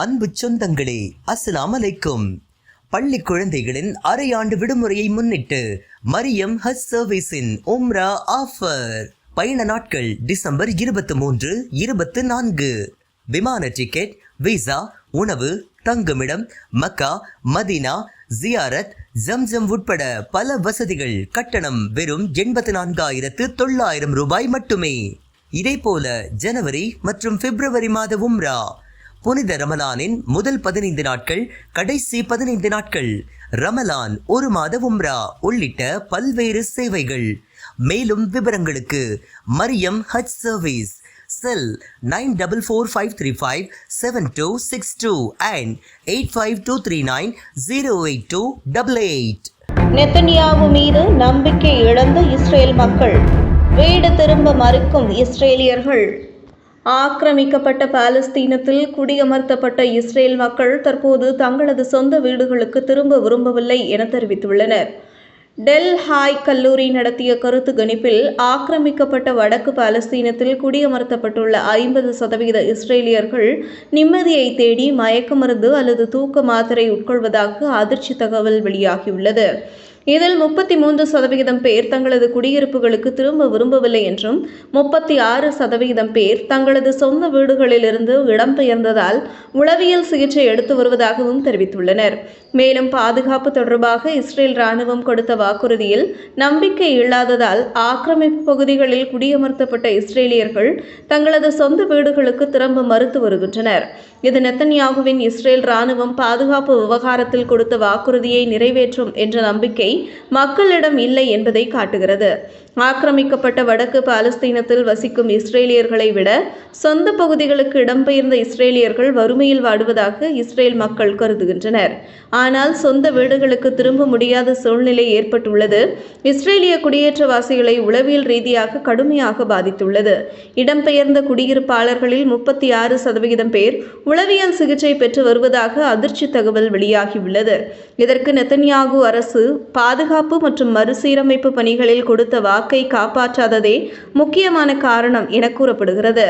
அன்பு சொந்தங்களே, அஸ்ஸலாமு அலைக்கும். பள்ளி குழந்தைகளின் அரையாண்டு விடுமுறையை முன்னிட்டு மரியம் ஹஜ் சர்வீஸின் உம்ரா ஆஃபர். பயண நாட்கள் டிசம்பர் 23, 24. விமான டிக்கெட், விசா, உணவு, தங்குமிடம், மக்கா, மதீனா, ஜியாரத், ஜம்ஜம் உட்பட பல வசதிகள். கட்டணம் வெறும் 84,900 ரூபாய் மட்டுமே. இதேபோல ஜனவரி மற்றும் பிப்ரவரி மாத உம்ரா, புனித ரமலானின் முதல் 15 நாட்கள், கடைசி 15 நாட்கள், ரமலான் ஒரு மாத உம்ரா உள்ளிட்ட பல்வேறு சேவைகள். மேலும் விவரங்களுக்கு மரியம் ஹஜ் சர்வீஸ், செல் 9445357262 and 8523908288. நெத்தன்யாகு மீது நம்பிக்கை இழந்த இஸ்ரேல் மக்கள், வீடு திரும்ப மறுக்கும் இஸ்ரேலியர்கள். ஆக்கிரமிக்கப்பட்ட பாலஸ்தீனத்தில் குடியமர்த்தப்பட்ட இஸ்ரேல் மக்கள் தற்போது தங்களது சொந்த வீடுகளுக்கு திரும்ப விரும்பவில்லை என தெரிவித்துள்ளனர். டெல் ஹாய் கல்லூரி நடத்திய கருத்து கணிப்பில் ஆக்கிரமிக்கப்பட்ட வடக்கு பாலஸ்தீனத்தில் குடியமர்த்தப்பட்டுள்ள 50% இஸ்ரேலியர்கள் நிம்மதியை தேடி மயக்க மருந்து அல்லது தூக்க மாத்திரை உட்கொள்வதாக அதிர்ச்சி தகவல் வெளியாகியுள்ளது. இதில் 33% பேர் தங்களது குடியிருப்புகளுக்கு திரும்ப விரும்பவில்லை என்றும் 36% பேர் தங்களது சொந்த வீடுகளிலிருந்து இடம்பெயர்ந்ததால் உளவியல் சிகிச்சை எடுத்து வருவதாகவும் தெரிவித்துள்ளனர். மேலும் பாதுகாப்பு தொடர்பாக இஸ்ரேல் ராணுவம் கொடுத்த வாக்குறுதியில் நம்பிக்கை இல்லாததால் ஆக்கிரமிப்பு பகுதிகளில் குடியமர்த்தப்பட்ட இஸ்ரேலியர்கள் தங்களது சொந்த வீடுகளுக்கு திரும்ப மறுத்து வருகின்றனர். இது நெத்தன்யாகுவின் இஸ்ரேல் ராணுவம் பாதுகாப்பு விவகாரத்தில் கொடுத்த வாக்குறுதியை நிறைவேற்றும் என்ற நம்பிக்கை மக்களிடம் இல்லை என்பதை காட்டுகிறது. ஆக்கிரமிக்கப்பட்ட வடக்கு பாலஸ்தீனத்தில் வசிக்கும் இஸ்ரேலியர்களை விட சொந்த பகுதிகளுக்கு இடம்பெயர்ந்த இஸ்ரேலியர்கள் வறுமையில் வாடுவதாக இஸ்ரேல் மக்கள் கருதுகின்றனர். ஆனால் சொந்த வீடுகளுக்கு திரும்ப முடியாத சூழ்நிலை ஏற்பட்டுள்ளது இஸ்ரேலிய குடியேற்றவாசிகளை உளவியல் ரீதியாக கடுமையாக பாதித்துள்ளது. இடம்பெயர்ந்த குடியிருப்பாளர்களில் 36% பேர் உளவியல் சிகிச்சை பெற்று வருவதாக அதிர்ச்சி தகவல் வெளியாகியுள்ளது. இதற்கு நெத்தன்யாகு அரசு பாதுகாப்பு மற்றும் மறுசீரமைப்பு பணிகளில் கொடுத்த வாக்கை காப்பாற்றாததே முக்கியமான காரணம் என கூறப்படுகிறது.